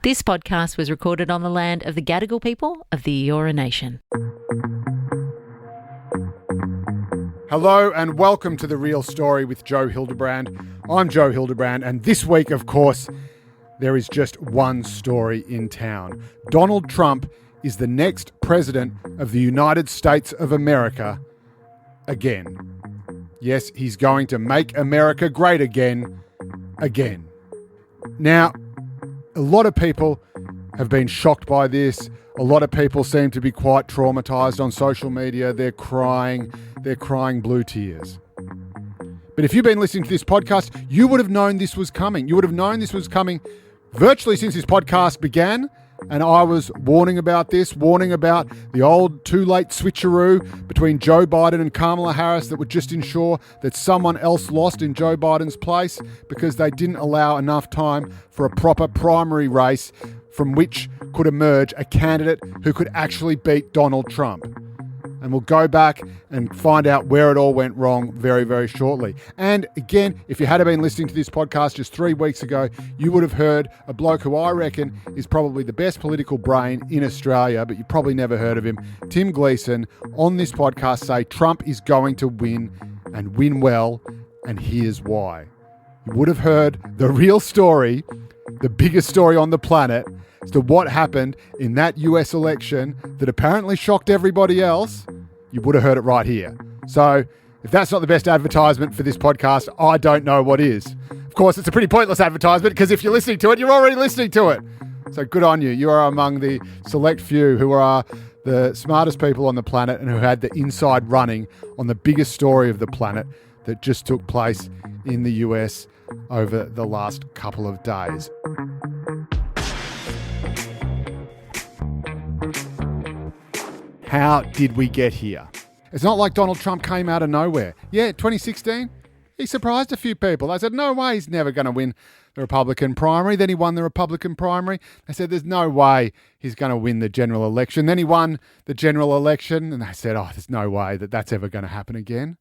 This podcast was recorded on the land of the Gadigal people of the Eora Nation. Hello and welcome to The Real Story with Joe Hildebrand. I'm Joe Hildebrand, and this week, of course, there is just one story in town. Donald Trump is the next president of the United States of America again. Yes, he's going to make America great again. Now, a lot of people have been shocked by this. A lot of people seem to be quite traumatized on social media. They're crying blue tears. But if you've been listening to this podcast, you would have known this was coming. You would have known this was coming virtually since this podcast began. And I was warning about the old too late switcheroo between Joe Biden and Kamala Harris that would just ensure that someone else lost in Joe Biden's place because they didn't allow enough time for a proper primary race from which could emerge a candidate who could actually beat Donald Trump. And we'll go back and find out where it all went wrong very, very shortly. And again, if you had been listening to this podcast just 3 weeks ago, you would have heard a bloke who I reckon is probably the best political brain in Australia, but you probably never heard of him, Tim Gleeson, on this podcast say Trump is going to win and win well, and here's why. You would have heard the real story, the biggest story on the planet, as to what happened in that US election that apparently shocked everybody else. You would have heard it right here. So if that's not the best advertisement for this podcast, I don't know what is. Of course, it's a pretty pointless advertisement because if you're listening to it, you're already listening to it. So good on you. You are among the select few who are the smartest people on the planet and who had the inside running on the biggest story of the planet that just took place in the US over the last couple of days. How did we get here? It's not like Donald Trump came out of nowhere. Yeah, 2016, he surprised a few people. They said, no way, he's never going to win the Republican primary. Then he won the Republican primary. They said, there's no way he's going to win the general election. Then he won the general election, and they said, oh, there's no way that that's ever going to happen again.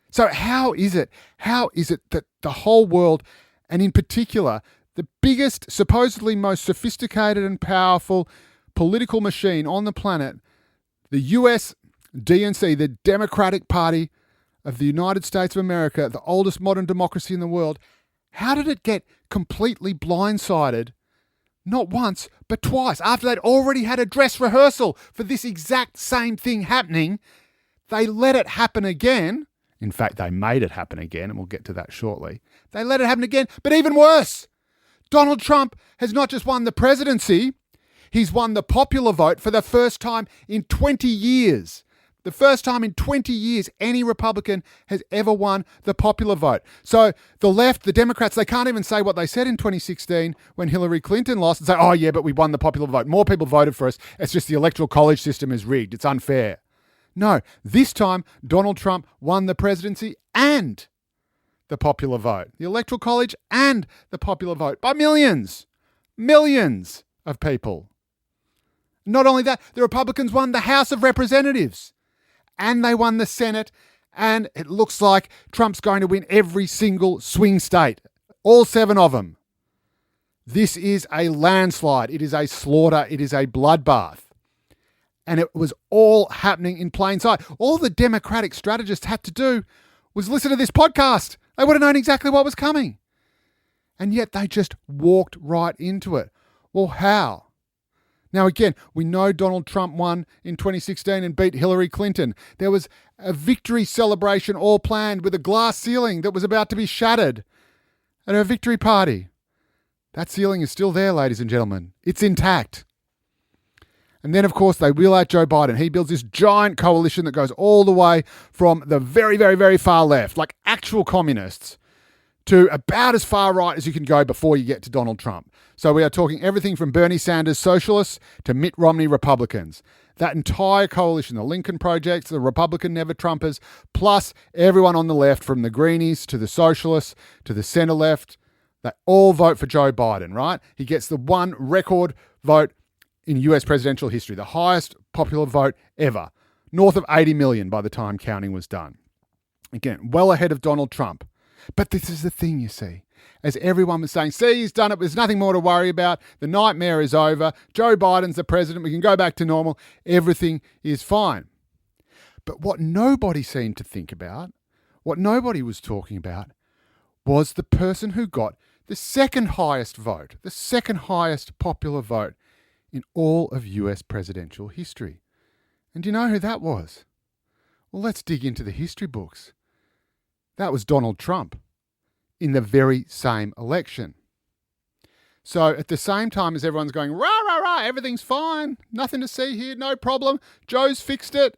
So how is it that the whole world, and in particular, the biggest, supposedly most sophisticated and powerful political machine on the planet, the US DNC, the Democratic Party of the United States of America, the oldest modern democracy in the world, how did it get completely blindsided, not once, but twice, after they'd already had a dress rehearsal for this exact same thing happening? They let it happen again. In fact, they made it happen again, and we'll get to that shortly. They let it happen again, but even worse, Donald Trump has not just won the presidency, he's won the popular vote for the first time in 20 years. The first time in 20 years any Republican has ever won the popular vote. So the left, the Democrats, they can't even say what they said in 2016 when Hillary Clinton lost and say, oh yeah, but we won the popular vote. More people voted for us. It's just the electoral college system is rigged. It's unfair. No, this time Donald Trump won the presidency and the popular vote. The electoral college and the popular vote by millions of people. Not only that, the Republicans won the House of Representatives and they won the Senate, and it looks like Trump's going to win every single swing state, all 7 of them. This is a landslide. It is a slaughter. It is a bloodbath. And it was all happening in plain sight. All the Democratic strategists had to do was listen to this podcast. They would have known exactly what was coming. And yet they just walked right into it. Well, how? Now, again, we know Donald Trump won in 2016 and beat Hillary Clinton. There was a victory celebration all planned with a glass ceiling that was about to be shattered at her victory party. That ceiling is still there, ladies and gentlemen. It's intact. And then, of course, they wheel out Joe Biden. He builds this giant coalition that goes all the way from the very, very, very far left, like actual communists, to about as far right as you can go before you get to Donald Trump. So we are talking everything from Bernie Sanders socialists to Mitt Romney Republicans. That entire coalition, the Lincoln Projects, the Republican Never-Trumpers, plus everyone on the left, from the Greenies to the socialists to the centre left, they all vote for Joe Biden, right? He gets the one record vote in US presidential history, the highest popular vote ever, north of 80 million by the time counting was done. Again, well ahead of Donald Trump. But this is the thing, you see. as everyone was saying, see, he's done it. There's nothing more to worry about. The nightmare is over. Joe Biden's the president. We can go back to normal. Everything is fine. But what nobody seemed to think about, what nobody was talking about, was the person who got the second highest vote, the second highest popular vote in all of US presidential history. And do you know who that was? Well, let's dig into the history books. That was Donald Trump in the very same election. So at the same time as everyone's going, rah, rah, rah, everything's fine, nothing to see here, no problem, Joe's fixed it,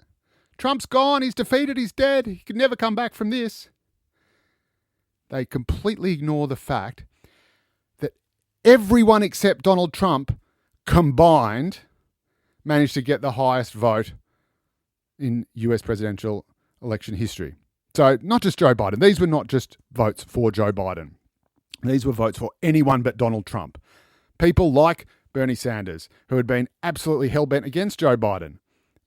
Trump's gone, he's defeated, he's dead, he could never come back from this. They completely ignore the fact that everyone except Donald Trump combined managed to get the highest vote in US presidential election history. So not just Joe Biden. These were not just votes for Joe Biden. These were votes for anyone but Donald Trump. People like Bernie Sanders, who had been absolutely hell-bent against Joe Biden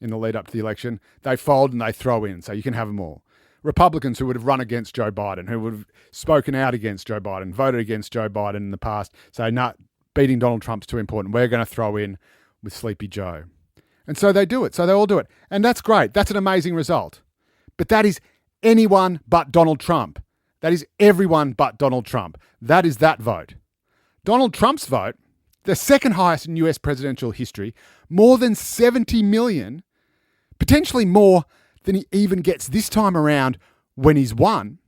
in the lead up to the election, they fold and they throw in, so you can have them all. Republicans who would have run against Joe Biden, who would have spoken out against Joe Biden, voted against Joe Biden in the past, say, no, beating Donald Trump's too important. We're going to throw in with Sleepy Joe. And so they do it. So they all do it. And that's great. That's an amazing result. But that is anyone but Donald Trump. That is everyone but Donald Trump. That is that vote. Donald Trump's vote, the second highest in US presidential history, more than 70 million, potentially more than he even gets this time around when he's won.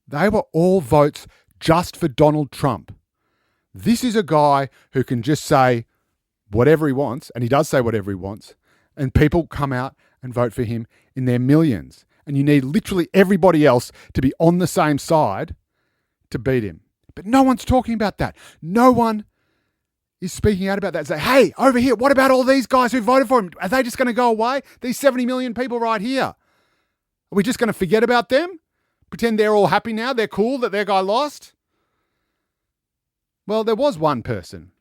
They were all votes just for Donald Trump. This is a guy who can just say whatever he wants, and he does say whatever he wants, and people come out and vote for him in their millions. And you need literally everybody else to be on the same side to beat him. But no one's talking about that. No one is speaking out about that and say, hey, over here, what about all these guys who voted for him? Are they just going to go away? These 70 million people right here. Are we just going to forget about them? Pretend they're all happy now? They're cool that their guy lost? Well, there was one person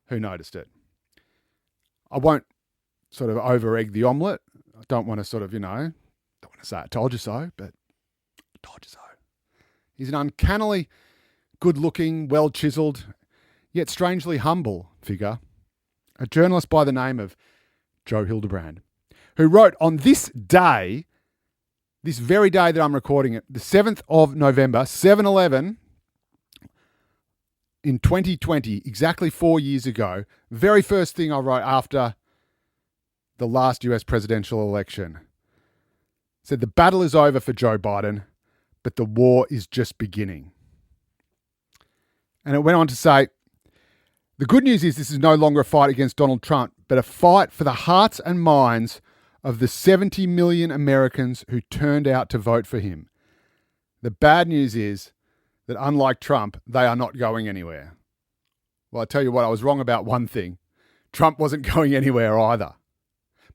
who noticed it. I won't sort of over-egg the omelette. I don't want to sort of, don't want to say I told you so, but I told you so. He's an uncannily good-looking, well-chiseled, yet strangely humble figure, a journalist by the name of Joe Hildebrand, who wrote on this day, this very day that I'm recording it, the 7th of November, 7/11, in 2020, exactly 4 years ago, very first thing I wrote after the last US presidential election, said the battle is over for Joe Biden, but the war is just beginning. And it went on to say, the good news is this is no longer a fight against Donald Trump, but a fight for the hearts and minds of the 70 million Americans who turned out to vote for him. The bad news is that unlike Trump, they are not going anywhere. Well, I tell you what, I was wrong about one thing. Trump wasn't going anywhere either.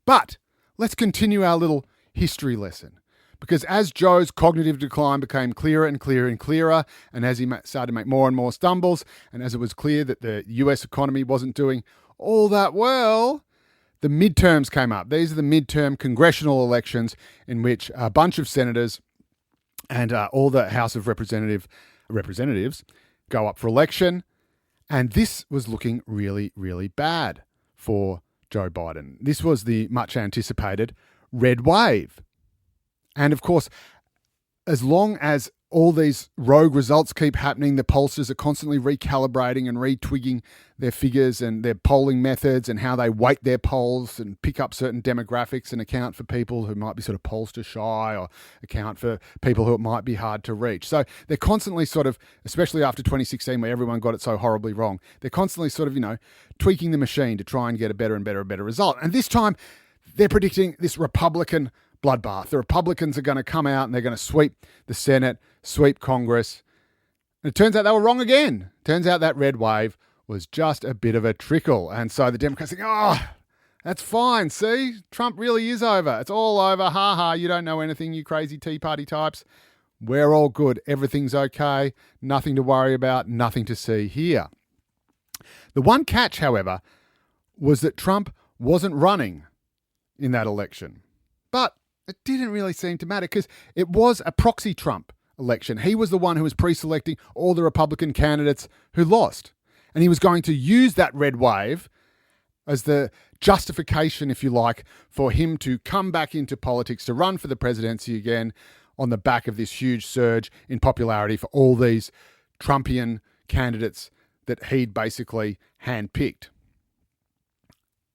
But let's continue our little history lesson. Because as Joe's cognitive decline became clearer and clearer and clearer, and as he started to make more and more stumbles, and as it was clear that the US economy wasn't doing all that well, the midterms came up. These are the midterm congressional elections in which a bunch of senators and all the House of Representatives go up for election. And this was looking really, really bad for Joe Biden. This was the much anticipated red wave. And of course, as long as all these rogue results keep happening, the pollsters are constantly recalibrating and retwigging their figures and their polling methods and how they weight their polls and pick up certain demographics and account for people who might be sort of pollster shy or account for people who it might be hard to reach. So they're constantly sort of, especially after 2016 where everyone got it so horribly wrong, they're constantly sort of, tweaking the machine to try and get a better and better and better result. And this time they're predicting this Republican bloodbath. The Republicans are going to come out and they're going to sweep the Senate, sweep Congress. And it turns out they were wrong again. Turns out that red wave was just a bit of a trickle. And so the Democrats think, that's fine. See, Trump really is over. It's all over. Ha ha, you don't know anything, you crazy Tea Party types. We're all good. Everything's okay. Nothing to worry about. Nothing to see here. The one catch, however, was that Trump wasn't running in that election. But it didn't really seem to matter because it was a proxy Trump election. He was the one who was pre-selecting all the Republican candidates who lost. And he was going to use that red wave as the justification, if you like, for him to come back into politics, to run for the presidency again on the back of this huge surge in popularity for all these Trumpian candidates that he'd basically handpicked.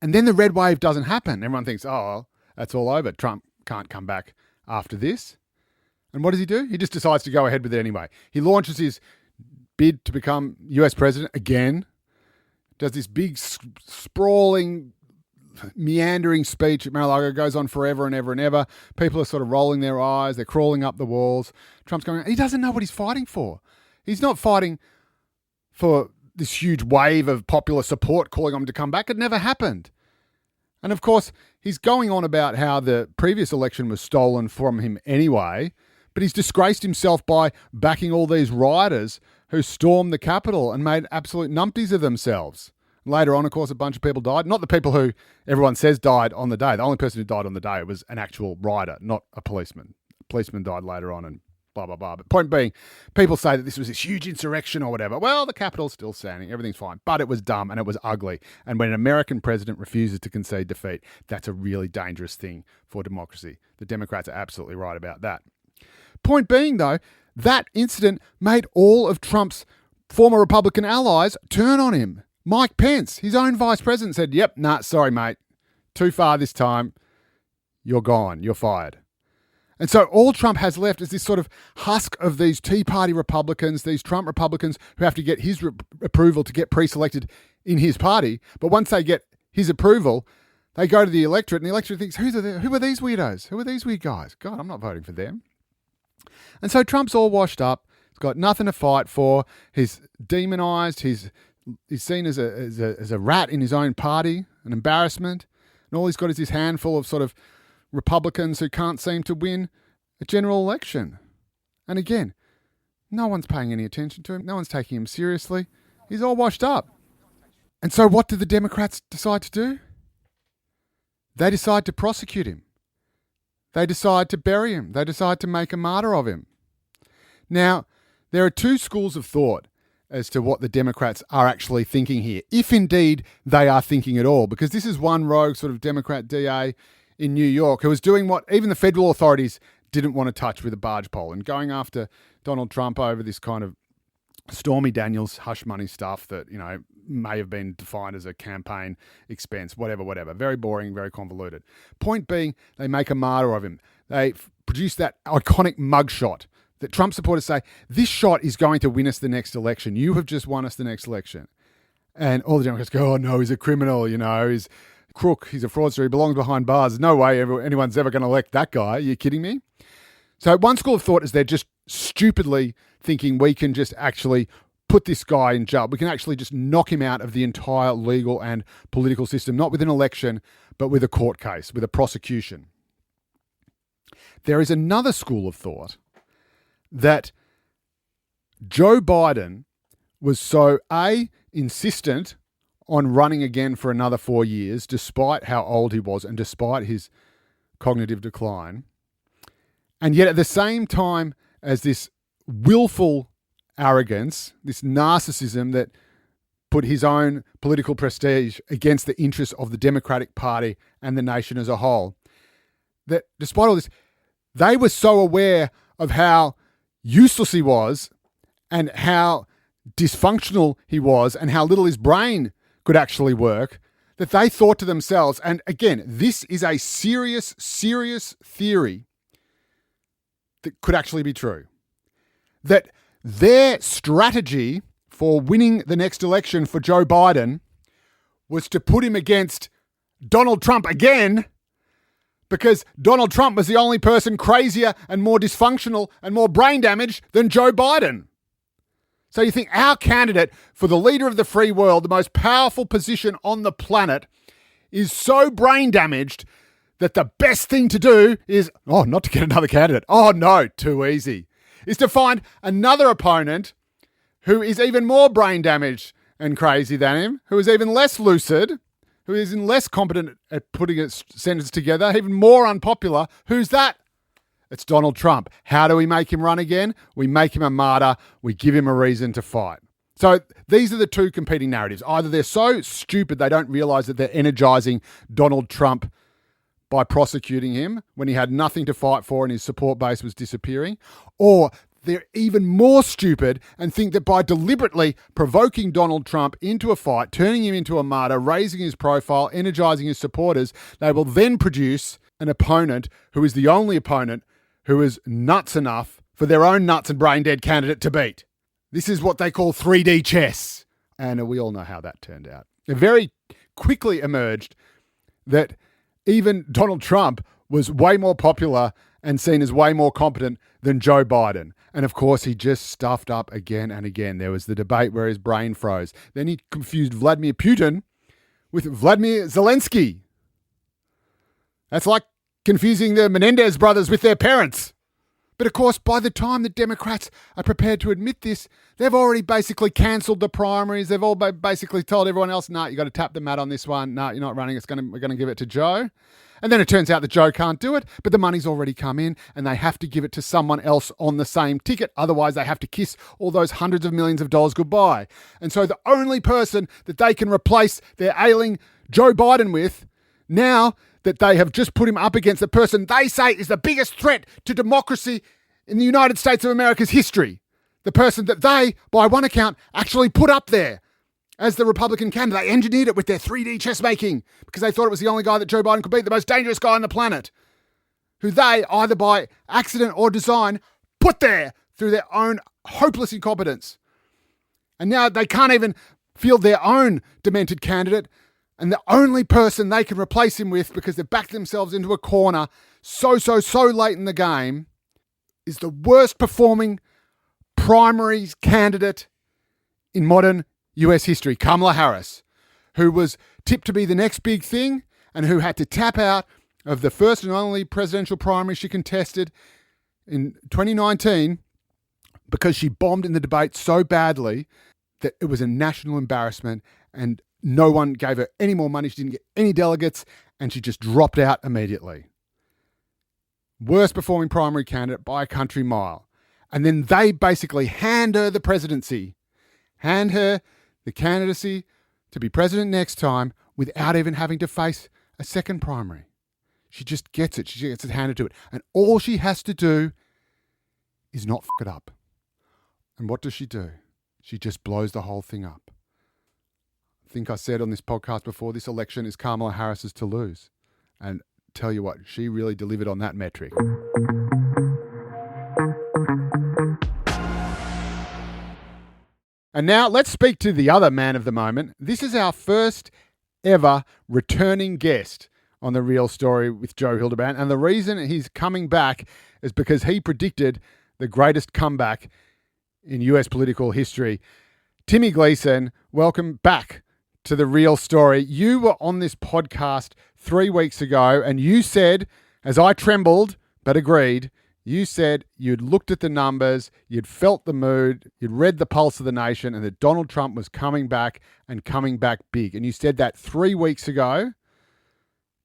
And then the red wave doesn't happen. Everyone thinks, oh, well, that's all over. Trump can't come back after this. And what does he do? He just decides to go ahead with it anyway. He launches his bid to become US president again, does this big, sprawling, meandering speech at Mar-a-Lago, goes on forever and ever and ever. People are sort of rolling their eyes. They're crawling up the walls. Trump's going, he doesn't know what he's fighting for. He's not fighting for this huge wave of popular support calling him to come back. It never happened. And of course, he's going on about how the previous election was stolen from him anyway, but he's disgraced himself by backing all these rioters who stormed the Capitol and made absolute numpties of themselves. Later on, of course, a bunch of people died. Not the people who everyone says died on the day. The only person who died on the day was an actual rioter, not a policeman. A policeman died later on and blah, blah, blah. But point being, people say that this was this huge insurrection or whatever. Well, the Capitol's still standing. Everything's fine. But it was dumb and it was ugly. And when an American president refuses to concede defeat, that's a really dangerous thing for democracy. The Democrats are absolutely right about that. Point being, though, that incident made all of Trump's former Republican allies turn on him. Mike Pence, his own vice president, said, yep, nah, sorry, mate. Too far this time. You're gone. You're fired. And so all Trump has left is this sort of husk of these Tea Party Republicans, these Trump Republicans who have to get his approval to get pre-selected in his party. But once they get his approval, they go to the electorate and the electorate thinks, who are these weirdos? Who are these weird guys? God, I'm not voting for them. And so Trump's all washed up. He's got nothing to fight for. He's demonized. He's seen as a rat in his own party, an embarrassment. And all he's got is this handful of sort of Republicans who can't seem to win a general election. And again, no one's paying any attention to him. No one's taking him seriously. He's all washed up. And so what do the Democrats decide to do? They decide to prosecute him. They decide to bury him. They decide to make a martyr of him. Now, there are two schools of thought as to what the Democrats are actually thinking here, if indeed they are thinking at all, because this is one rogue sort of Democrat DA in New York who was doing what even the federal authorities didn't want to touch with a barge pole and going after Donald Trump over this kind of Stormy Daniels hush money stuff that, you know, may have been defined as a campaign expense, whatever. Very boring, very convoluted. Point being, they make a martyr of him. They produce that iconic mugshot that Trump supporters say, this shot is going to win us the next election. You have just won us the next election. And all the Democrats go, oh no, he's a criminal, you know, he's a crook, he's a fraudster, he belongs behind bars. There's no way anyone's ever going to elect that guy. Are you kidding me? So one school of thought is they're just stupidly thinking we can just actually put this guy in jail. We can actually just knock him out of the entire legal and political system, not with an election, but with a court case, with a prosecution. There is another school of thought that Joe Biden was so, insistent on running again for another 4 years, despite how old he was and despite his cognitive decline. And yet at the same time as this willful arrogance, this narcissism that put his own political prestige against the interests of the Democratic Party and the nation as a whole, that despite all this, they were so aware of how useless he was and how dysfunctional he was and how little his brain could actually work, that they thought to themselves, and again, this is a serious theory that could actually be true, that their strategy for winning the next election for Joe Biden was to put him against Donald Trump again, because Donald Trump was the only person crazier and more dysfunctional and more brain damaged than Joe Biden. So you think our candidate for the leader of the free world, the most powerful position on the planet, is so brain damaged that the best thing to do is, not to get another candidate. Oh no, too easy. Is to find another opponent who is even more brain damaged and crazy than him, who is even less lucid, who is even less competent at putting a sentence together, even more unpopular. Who's that? It's Donald Trump. How do we make him run again? We make him a martyr. We give him a reason to fight. So these are the two competing narratives. Either they're so stupid they don't realize that they're energizing Donald Trump by prosecuting him when he had nothing to fight for and his support base was disappearing, or they're even more stupid and think that by deliberately provoking Donald Trump into a fight, turning him into a martyr, raising his profile, energizing his supporters, they will then produce an opponent who is the only opponent who is nuts enough for their own nuts and brain dead candidate to beat. This is what they call 3D chess. And we all know how that turned out. It very quickly emerged that even Donald Trump was way more popular and seen as way more competent than Joe Biden. And of course, he just stuffed up again and again. There was the debate where his brain froze. Then he confused Vladimir Putin with Vladimir Zelensky. That's like confusing the Menendez brothers with their parents. But of course, by the time the Democrats are prepared to admit this, they've already basically cancelled the primaries. They've all basically told everyone else, no, you got to tap the mat on this one. No, you're not running. We're going to give it to Joe. And then it turns out that Joe can't do it, but the money's already come in and they have to give it to someone else on the same ticket. Otherwise, they have to kiss all those hundreds of millions of dollars goodbye. And so the only person that they can replace their ailing Joe Biden with, now that they have just put him up against the person they say is the biggest threat to democracy in the United States of America's history, the person that they, by one account, actually put up there as the Republican candidate. They engineered it with their 3D chess making because they thought it was the only guy that Joe Biden could beat, the most dangerous guy on the planet, who they, either by accident or design, put there through their own hopeless incompetence. And now they can't even field their own demented candidate, and the only person they can replace him with, because they've backed themselves into a corner so late in the game, is the worst performing primaries candidate in modern US history, Kamala Harris, who was tipped to be the next big thing and who had to tap out of the first and only presidential primary she contested in 2019 because she bombed in the debate so badly that it was a national embarrassment and no one gave her any more money. She didn't get any delegates and she just dropped out immediately. Worst performing primary candidate by a country mile. And then they basically hand her the presidency, hand her the candidacy to be president next time without even having to face a second primary. She just gets it. She gets it handed to it. And all she has to do is not f it up. And what does she do? She just blows the whole thing up. I think I said on this podcast before, this election is Kamala Harris's to lose. And tell you what, she really delivered on that metric. And now let's speak to the other man of the moment. This is our first ever returning guest on The Real Story with Joe Hildebrand. And the reason he's coming back is because he predicted the greatest comeback in US political history. Timmy Gleeson, welcome back to The Real Story. You were on this podcast 3 weeks ago and you said, as I trembled but agreed, you said you'd looked at the numbers, you'd felt the mood, you'd read the pulse of the nation, and that Donald Trump was coming back and coming back big. And you said that 3 weeks ago,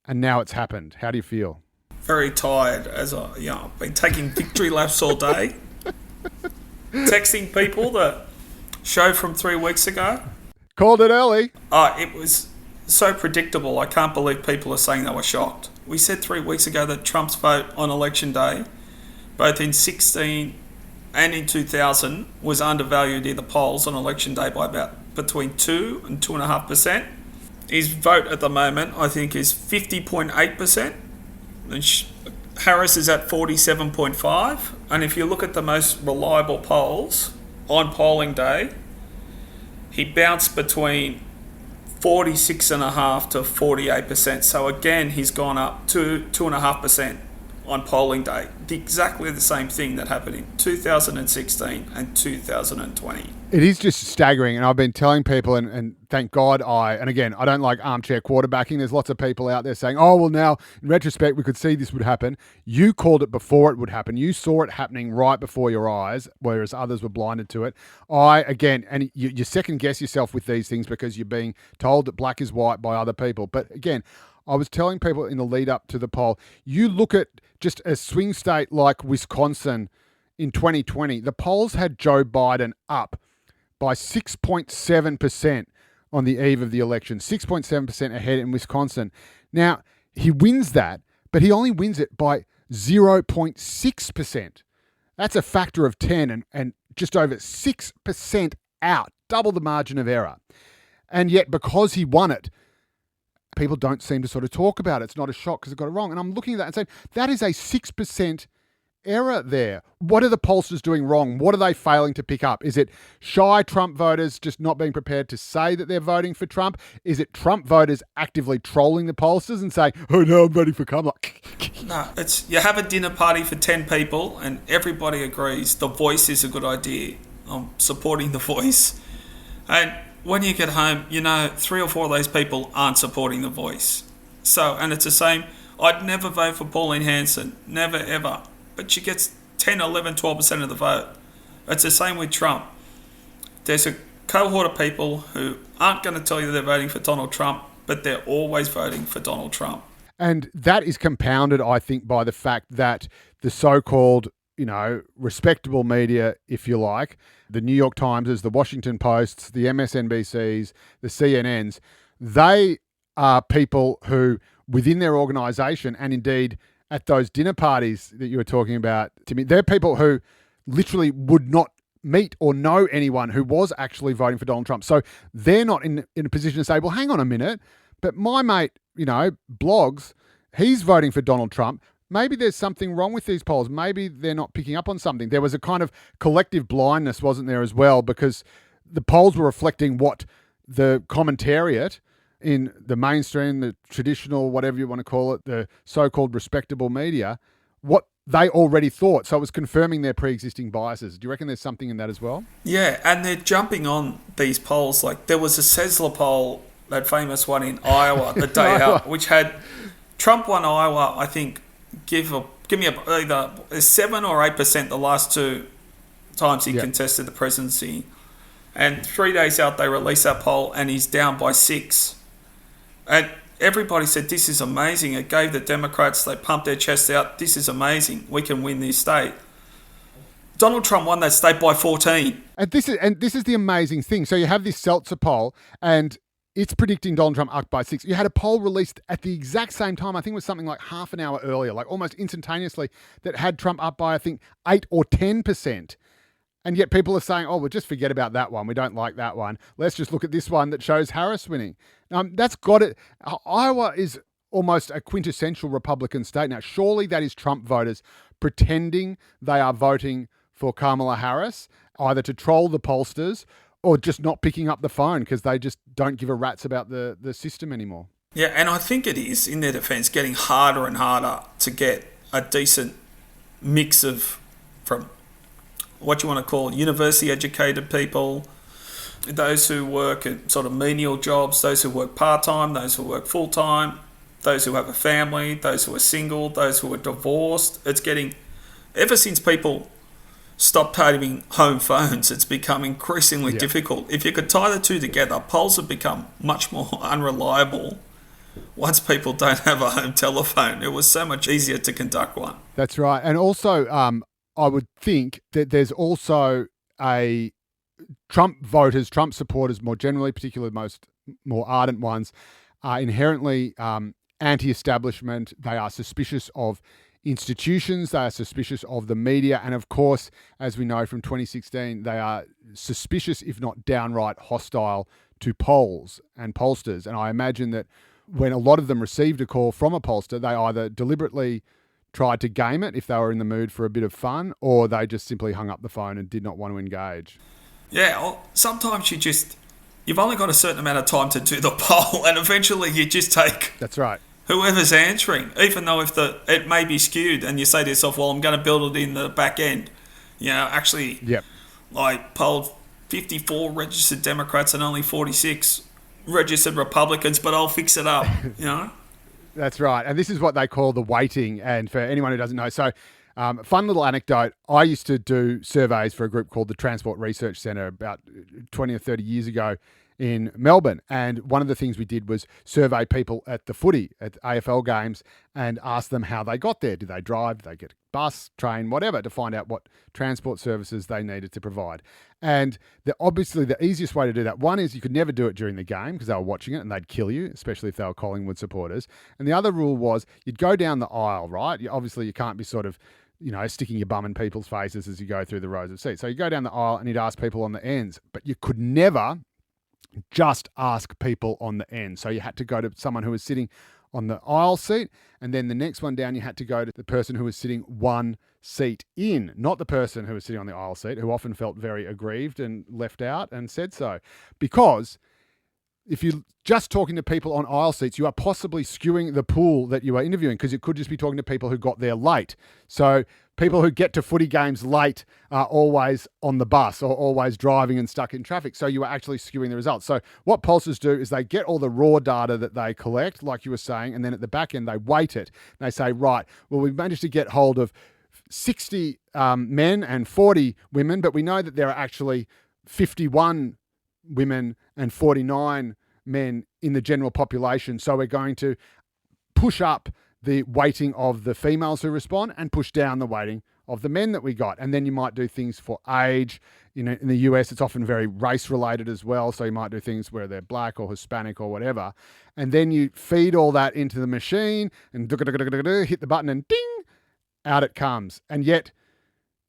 and now it's happened. How do you feel? Very tired, as I've been taking victory laps all day, texting people the show from 3 weeks ago. Called it early. It was so predictable. I can't believe people are saying they were shocked. We said 3 weeks ago that Trump's vote on election day, both in 2016 and in 2000, was undervalued in the polls on election day by about between 2 and 2.5%. His vote at the moment, I think, is 50.8%. And Harris is at 47.5%. And if you look at the most reliable polls on polling day, he bounced between 46.5% to 48%. So again, he's gone up to 2.5% on polling day. Exactly the same thing that happened in 2016 and 2020. It is just staggering, and I've been telling people, and thank God and again, I don't like armchair quarterbacking. There's lots of people out there saying, oh, well, now, in retrospect, we could see this would happen. You called it before it would happen. You saw it happening right before your eyes, whereas others were blinded to it. You second-guess yourself with these things because you're being told that black is white by other people. But again, I was telling people in the lead up to the poll, you look at just a swing state like Wisconsin in 2020, the polls had Joe Biden up by 6.7% on the eve of the election, 6.7% ahead in Wisconsin. Now, he wins that, but he only wins it by 0.6%. That's a factor of 10 and just over 6% out, double the margin of error. And yet, because he won it, people don't seem to sort of talk about it. It's not a shock because they got it wrong. And I'm looking at that and saying, that is a 6% error there. What are the pollsters doing wrong? What are they failing to pick up? Is it shy Trump voters just not being prepared to say that they're voting for Trump? Is it Trump voters actively trolling the pollsters and saying, oh no, I'm voting for Kamala? No, it's you have a dinner party for 10 people and everybody agrees The Voice is a good idea. I'm supporting The Voice. And when you get home, 3 or 4 of those people aren't supporting The Voice. So, and it's the same. I'd never vote for Pauline Hanson. Never, ever. But she gets 10, 11, 12% of the vote. It's the same with Trump. There's a cohort of people who aren't going to tell you they're voting for Donald Trump, but they're always voting for Donald Trump. And that is compounded, I think, by the fact that the so-called, respectable media, if you like, the New York Times, the Washington Posts, the MSNBCs, the CNNs, they are people who, within their organisation and indeed at those dinner parties that you were talking about, Timmy, they're people who literally would not meet or know anyone who was actually voting for Donald Trump. So they're not in a position to say, well, hang on a minute, but my mate, Blogs, he's voting for Donald Trump. Maybe there's something wrong with these polls. Maybe they're not picking up on something. There was a kind of collective blindness, wasn't there, as well, because the polls were reflecting what the commentariat in the mainstream, the traditional, whatever you want to call it, the so-called respectable media, what they already thought. So it was confirming their pre-existing biases. Do you reckon there's something in that as well? Yeah, and they're jumping on these polls. Like there was a Sesler poll, that famous one in Iowa, the day out, which had Trump won Iowa, I think, give me either 7 or 8% the last 2 times he contested the presidency. And 3 days out, they released that poll and he's down by 6. And everybody said, this is amazing. It gave the Democrats, they pumped their chests out. This is amazing. We can win this state. Donald Trump won that state by 14. And this is the amazing thing. So you have this Seltzer poll and it's predicting Donald Trump up by 6. You had a poll released at the exact same time, I think it was something like half an hour earlier, like almost instantaneously, that had Trump up by, I think, 8 or 10%. And yet people are saying, oh, well, just forget about that one. We don't like that one. Let's just look at this one that shows Harris winning. That's got it. Iowa is almost a quintessential Republican state. Now, surely that is Trump voters pretending they are voting for Kamala Harris, either to troll the pollsters or just not picking up the phone because they just don't give a rat's about the system anymore. Yeah, and I think it is, in their defence, getting harder and harder to get a decent mix of, from what you want to call university-educated people, those who work at sort of menial jobs, those who work part-time, those who work full-time, those who have a family, those who are single, those who are divorced. It's getting, ever since people stopped having home phones, it's become increasingly difficult. If you could tie the two together, polls have become much more unreliable once people don't have a home telephone. It was so much easier to conduct one. That's right. And also, I would think that there's also a Trump voters, Trump supporters more generally, particularly most more ardent ones, are inherently anti-establishment. They are suspicious of institutions, they are suspicious of the media, and of course, as we know from 2016, they are suspicious, if not downright hostile, to polls and pollsters. And I imagine that when a lot of them received a call from a pollster, they either deliberately tried to game it if they were in the mood for a bit of fun, or they just simply hung up the phone and did not want to engage. Yeah, well, sometimes you've only got a certain amount of time to do the poll, and eventually you just take... That's right. Whoever's answering, even though it may be skewed, and you say to yourself, well, I'm going to build it in the back end. I polled 54 registered Democrats and only 46 registered Republicans, but I'll fix it up, That's right. And this is what they call the weighting. And for anyone who doesn't know, so fun little anecdote, I used to do surveys for a group called the Transport Research Centre about 20 or 30 years ago in Melbourne. And one of the things we did was survey people at the footy, at AFL games, and ask them how they got there. Did they drive? Did they get a bus, train, whatever, to find out what transport services they needed to provide. And obviously the easiest way to do that, one is you could never do it during the game because they were watching it and they'd kill you, especially if they were Collingwood supporters. And the other rule was you'd go down the aisle, right? Obviously you can't be sort of, sticking your bum in people's faces as you go through the rows of seats. So you go down the aisle and you'd ask people on the ends, but you could never just ask people on the end. So you had to go to someone who was sitting on the aisle seat, and then the next one down, you had to go to the person who was sitting one seat in, not the person who was sitting on the aisle seat, who often felt very aggrieved and left out and said so. Because if you're just talking to people on aisle seats, you are possibly skewing the pool that you are interviewing, because you could just be talking to people who got there late. So people who get to footy games late are always on the bus or always driving and stuck in traffic. So you are actually skewing the results. So what pollsters do is they get all the raw data that they collect, like you were saying, and then at the back end, they weight it. And they say, right, well, we've managed to get hold of 60 men and 40 women, but we know that there are actually 51 women and 49 men in the general population. So we're going to push up the weighting of the females who respond and push down the weighting of the men that we got. And then you might do things for age. In the US, it's often very race related as well. So you might do things where they're black or Hispanic or whatever. And then you feed all that into the machine and hit the button and ding, out it comes. And yet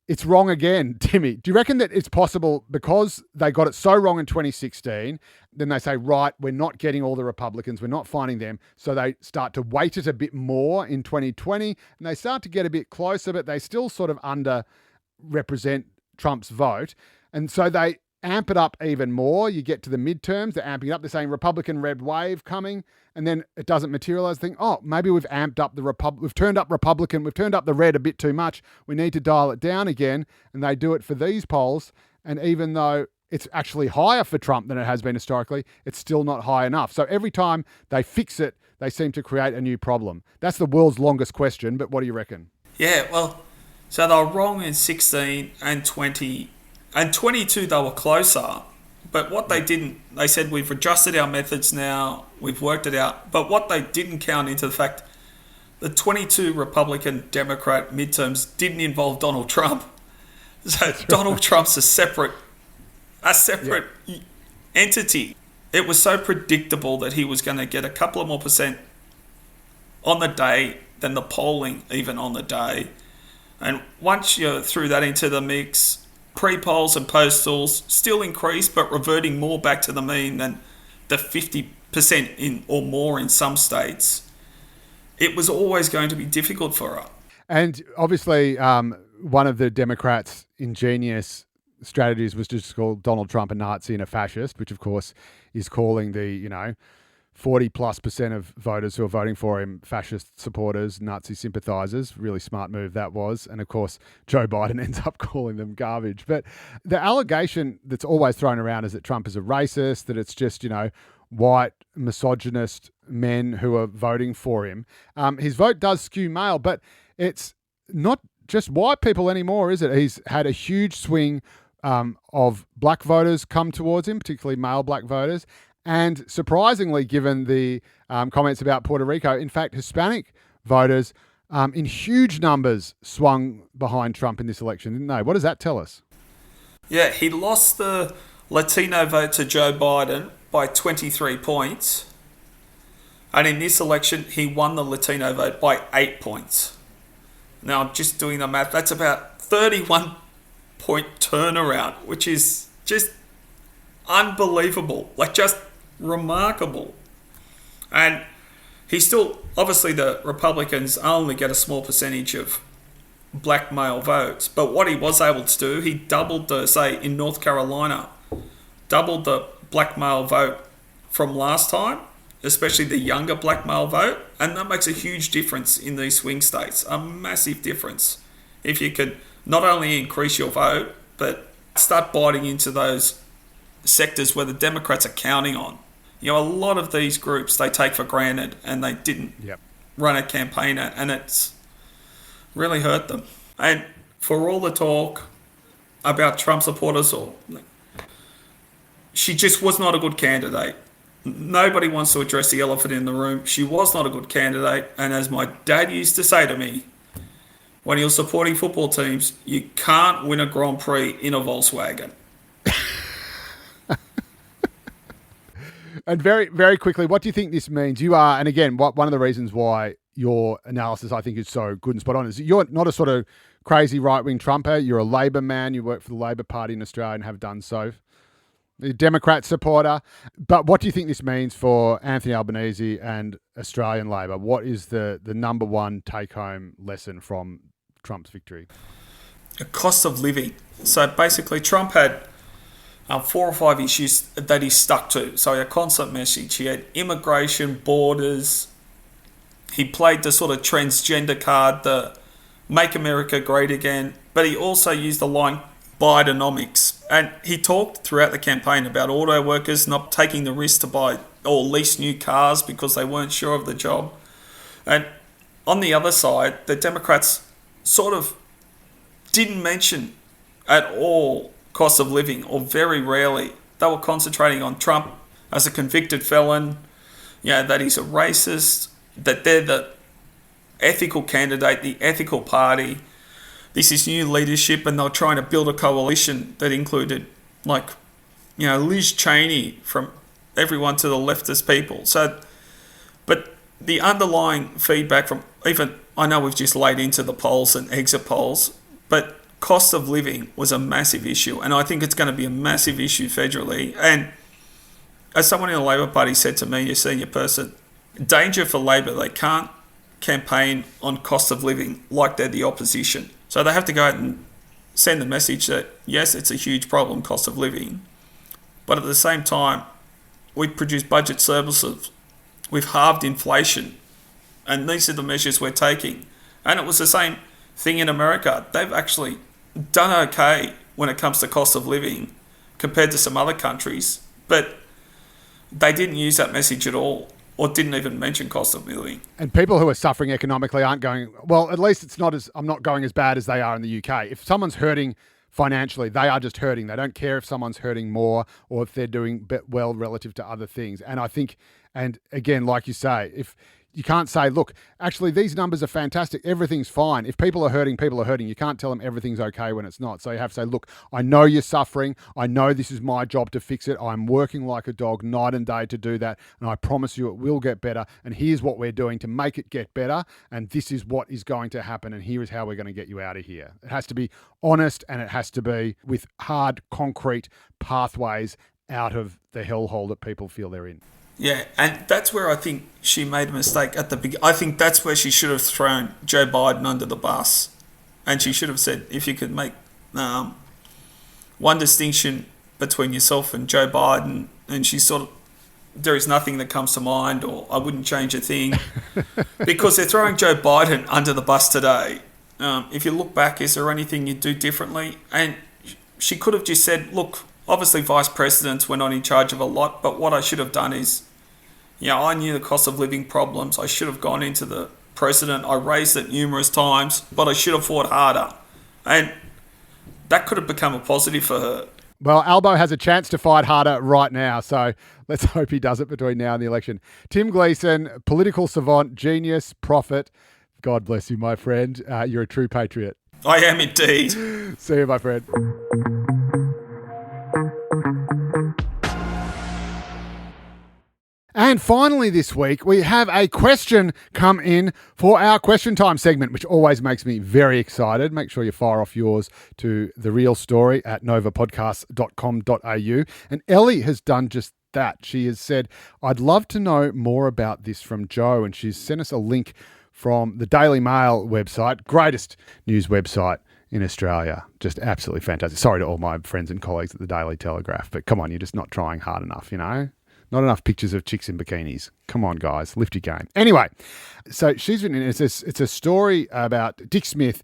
it's wrong again, Timmy. Do you reckon that it's possible because they got it so wrong in 2016, then they say, right, we're not getting all the Republicans, we're not finding them, so they start to weight it a bit more in 2020, and they start to get a bit closer, but they still sort of underrepresent Trump's vote, and so they amp it up even more. You get to the midterms, they're amping it up, they're saying Republican red wave coming, and then it doesn't materialize. Think, maybe we've amped up we've turned up Republican, we've turned up the red a bit too much. We need to dial it down again. And they do it for these polls. And even though it's actually higher for Trump than it has been historically, it's still not high enough. So every time they fix it, they seem to create a new problem. That's the world's longest question, but what do you reckon? Yeah, well, so they were wrong in 16 and 20. And 22, they were closer. But what they didn't, they said, we've adjusted our methods now, we've worked it out. But what they didn't count into the fact, the 22 Republican Democrat midterms didn't involve Donald Trump. So Donald Trump's a separate entity. It was so predictable that he was going to get a couple of more percent on the day than the polling even on the day. And once you threw that into the mix, pre-polls and postals still increased, but reverting more back to the mean than the 50% in or more in some states. It was always going to be difficult for her. And obviously, one of the Democrats' ingenious strategies was just to call Donald Trump a Nazi and a fascist, which of course is calling the, 40+% of voters who are voting for him fascist supporters, Nazi sympathizers. Really smart move that was. And of course, Joe Biden ends up calling them garbage. But the allegation that's always thrown around is that Trump is a racist, that it's just, white misogynist men who are voting for him. His vote does skew male, but it's not just white people anymore, is it? He's had a huge swing of black voters come towards him, particularly male black voters. And surprisingly, given the comments about Puerto Rico, in fact, Hispanic voters in huge numbers swung behind Trump in this election, didn't they? What does that tell us? Yeah, he lost the Latino vote to Joe Biden by 23 points. And in this election, he won the Latino vote by 8 points. Now, I'm just doing the math. That's about 31-point turnaround, which is just unbelievable. Just remarkable. And he still, obviously the Republicans only get a small percentage of black male votes, but what he was able to do, he doubled in North Carolina, doubled the black male vote from last time, especially the younger black male vote, and that makes a huge difference in these swing states, a massive difference. If you could not only increase your vote, but start biting into those sectors where the Democrats are counting on. A lot of these groups they take for granted and they didn't run a campaign at, and it's really hurt them. And for all the talk about Trump supporters, she just was not a good candidate. Nobody wants to address the elephant in the room. She was not a good candidate. And as my dad used to say to me, when he was supporting football teams, you can't win a Grand Prix in a Volkswagen. And very, very quickly, what do you think this means? You are, and again, one of the reasons why your analysis, I think, is so good and spot on is you're not a sort of crazy right-wing Trumper. You're a Labor man. You work for the Labor Party in Australia and have done so. You're a Democrat supporter. But what do you think this means for Anthony Albanese and Australian Labor? What is the number one take-home lesson from Trump's victory? A cost of living. So basically, Trump had 4 or 5 issues that he stuck to. So a constant message. He had immigration, borders. He played the sort of transgender card, the make America great again. But he also used the line Bidenomics. And he talked throughout the campaign about auto workers not taking the risk to buy or lease new cars because they weren't sure of the job. And on the other side, the Democrats sort of didn't mention at all cost of living, or very rarely. They were concentrating on Trump as a convicted felon, that he's a racist, that they're the ethical candidate, the ethical party. This is new leadership, and they're trying to build a coalition that included, Liz Cheney from everyone to the leftist people. So, but the underlying feedback from even, I know we've just laid into the polls and exit polls, but cost of living was a massive issue, and I think it's going to be a massive issue federally. And as someone in the Labor Party said to me, a senior person, danger for Labor, they can't campaign on cost of living like they're the opposition. So they have to go out and send the message that, yes, it's a huge problem, cost of living, but at the same time, we've produced budget surpluses, we've halved inflation, and these are the measures we're taking. And it was the same thing in America. They've actually done okay when it comes to cost of living compared to some other countries, but they didn't use that message at all, or didn't even mention cost of living. And people who are suffering economically aren't going, well, at least I'm not going as bad as they are in the UK. If someone's hurting financially, they are just hurting. They don't care if someone's hurting more or if they're doing well relative to other things. And I think, and again, like you say, if you can't say, look, actually, these numbers are fantastic. Everything's fine. If people are hurting, people are hurting. You can't tell them everything's okay when it's not. So you have to say, look, I know you're suffering. I know this is my job to fix it. I'm working like a dog night and day to do that. And I promise you it will get better. And here's what we're doing to make it get better. And this is what is going to happen. And here is how we're going to get you out of here. It has to be honest, and it has to be with hard, concrete pathways out of the hellhole that people feel they're in. Yeah, and that's where I think she made a mistake at the beginning. I think that's where she should have thrown Joe Biden under the bus. And she should have said, if you could make one distinction between yourself and Joe Biden, and she sort of, there is nothing that comes to mind, or I wouldn't change a thing. Because they're throwing Joe Biden under the bus today. If you look back, is there anything you'd do differently? And she could have just said, look, obviously vice presidents were not in charge of a lot, but what I should have done is, I knew the cost of living problems. I should have gone into the president. I raised it numerous times, but I should have fought harder. And that could have become a positive for her. Well, Albo has a chance to fight harder right now, so let's hope he does it between now and the election. Tim Gleeson, political savant, genius, prophet. God bless you, my friend. You're a true patriot. I am indeed. See you, my friend. And finally this week, we have a question come in for our question time segment, which always makes me very excited. Make sure you fire off yours to the real story at novapodcast.com.au. And Ellie has done just that. She has said, I'd love to know more about this from Joe. And she's sent us a link from the Daily Mail website, greatest news website in Australia. Just absolutely fantastic. Sorry to all my friends and colleagues at the Daily Telegraph, but come on, you're just not trying hard enough, Not enough pictures of chicks in bikinis. Come on, guys, lift your game. Anyway, so she's written in, it's a story about Dick Smith,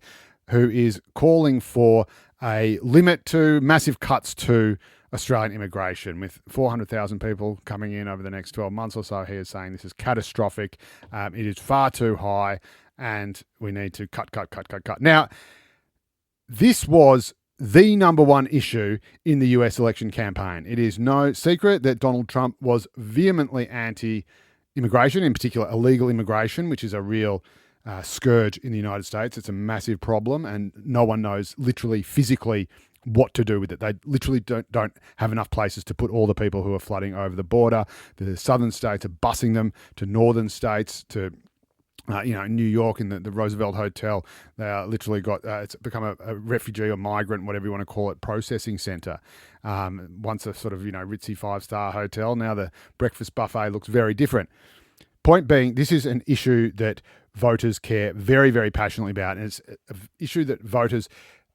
who is calling for a limit to massive cuts to Australian immigration, with 400,000 people coming in over the next 12 months or so. He is saying this is catastrophic. It is far too high, and we need to cut. Now, this was the number one issue in the US election campaign. It is no secret that Donald Trump was vehemently anti-immigration, in particular illegal immigration, which is a real scourge in the United States. It's a massive problem, and no one knows literally physically what to do with it. They literally don't have enough places to put all the people who are flooding over the border. The southern states are busing them to northern states, to New York in the Roosevelt Hotel. They are literally it's become a refugee or migrant, whatever you want to call it, processing centre. Once a sort of, ritzy 5-star hotel, now the breakfast buffet looks very different. Point being, this is an issue that voters care very, very passionately about. And it's an issue that voters,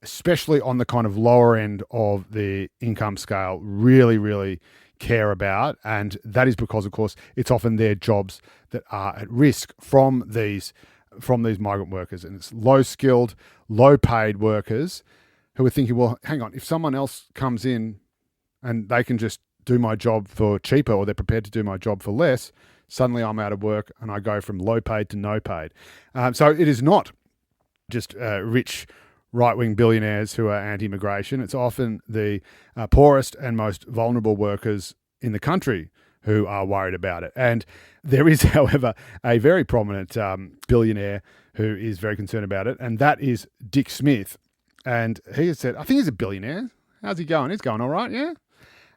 especially on the kind of lower end of the income scale, really, really care about. And that is because, of course, it's often their jobs that are at risk from these migrant workers. And it's low-skilled, low-paid workers who are thinking, well, hang on, if someone else comes in and they can just do my job for cheaper, or they're prepared to do my job for less, suddenly I'm out of work and I go from low-paid to no-paid. So it is not just rich right-wing billionaires who are anti-immigration. It's often the poorest and most vulnerable workers in the country who are worried about it. And there is, however, a very prominent billionaire who is very concerned about it, and that is Dick Smith. And he has said, I think he's a billionaire. How's he going? He's going all right, yeah?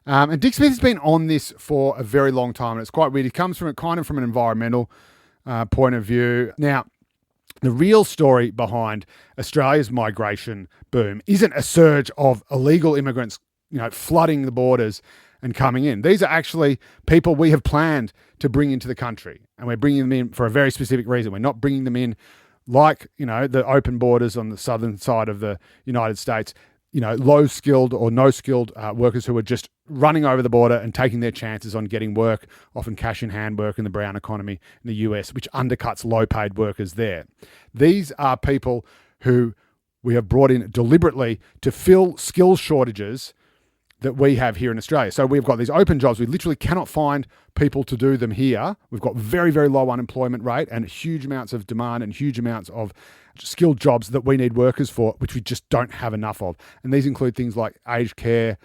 And Dick Smith has been on this for a very long time, and it's quite weird. He comes from an environmental point of view. Now, the real story behind Australia's migration boom isn't a surge of illegal immigrants, flooding the borders and coming in. These are actually people we have planned to bring into the country, and we're bringing them in for a very specific reason. We're not bringing them in like, the open borders on the southern side of the United States, low-skilled or no-skilled workers who are just running over the border and taking their chances on getting work, often cash-in-hand work in the brown economy in the US, which undercuts low-paid workers there. These are people who we have brought in deliberately to fill skills shortages that we have here in Australia. So we've got these open jobs. We literally cannot find people to do them here. We've got very, very low unemployment rate and huge amounts of demand and huge amounts of skilled jobs that we need workers for, which we just don't have enough of. And these include things like aged care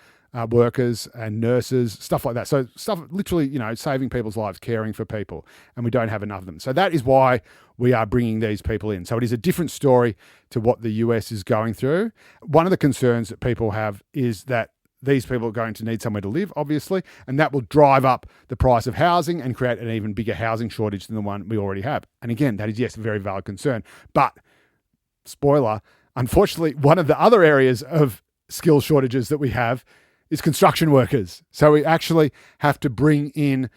workers and nurses, stuff like that. So stuff literally, saving people's lives, caring for people, and we don't have enough of them. So that is why we are bringing these people in. So it is a different story to what the US is going through. One of the concerns that people have is that these people are going to need somewhere to live, obviously, and that will drive up the price of housing and create an even bigger housing shortage than the one we already have. And again, that is, yes, a very valid concern. But, spoiler, unfortunately, one of the other areas of skill shortages that we have is construction workers. So we actually have to bring in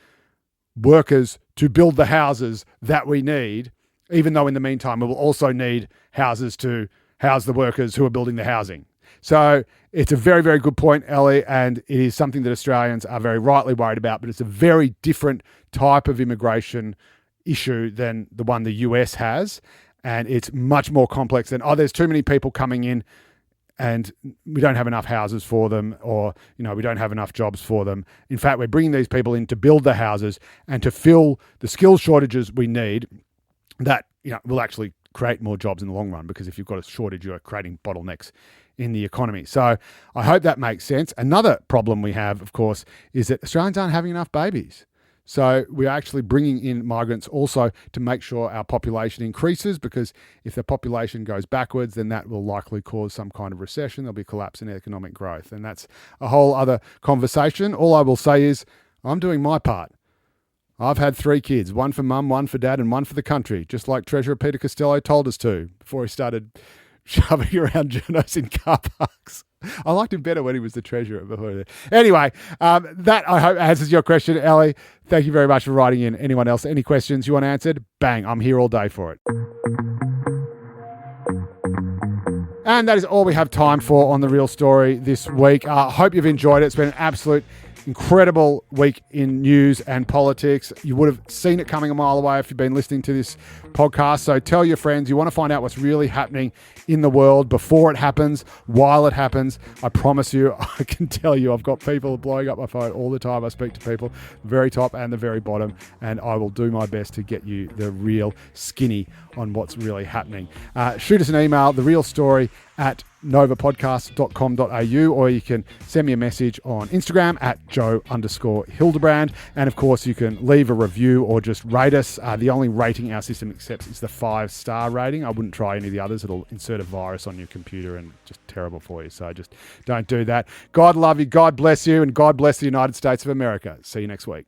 workers to build the houses that we need, even though in the meantime we will also need houses to house the workers who are building the housing. So it's a very, very good point, Ellie, and it is something that Australians are very rightly worried about, but it's a very different type of immigration issue than the one the US has, and it's much more complex than, there's too many people coming in and we don't have enough houses for them, or, we don't have enough jobs for them. In fact, we're bringing these people in to build the houses and to fill the skills shortages we need that, will actually create more jobs in the long run, because if you've got a shortage, you're creating bottlenecks in the economy. So I hope that makes sense. Another problem we have, of course, is that Australians aren't having enough babies. So we're actually bringing in migrants also to make sure our population increases, because if the population goes backwards, then that will likely cause some kind of recession. There'll be a collapse in economic growth. And that's a whole other conversation. All I will say is I'm doing my part. I've had 3 kids, one for mum, one for dad, and one for the country, just like Treasurer Peter Costello told us to before he started shoving around journos in car parks. I liked him better when he was the treasurer before that. Anyway, that I hope answers your question, Ellie. Thank you very much for writing in. Anyone else, any questions you want answered? Bang, I'm here all day for it. And that is all we have time for on The Real Story this week. I hope you've enjoyed it. It's been an absolute incredible week in news and politics. You would have seen it coming a mile away if you've been listening to this podcast. So tell your friends. You want to find out what's really happening in the world before it happens, while it happens. I promise you, I can tell you, I've got people blowing up my phone all the time. I speak to people, the very top and the very bottom, and I will do my best to get you the real skinny on what's really happening. Shoot us an email, therealstory@gmail.com. novapodcast.com.au, or you can send me a message on Instagram at Joe_Hildebrand. And of course, you can leave a review or just rate us. The only rating our system accepts is the 5-star rating. I wouldn't try any of the others. It'll insert a virus on your computer and just terrible for you. So just don't do that. God love you, God bless you, and God bless the United States of America. See you next week.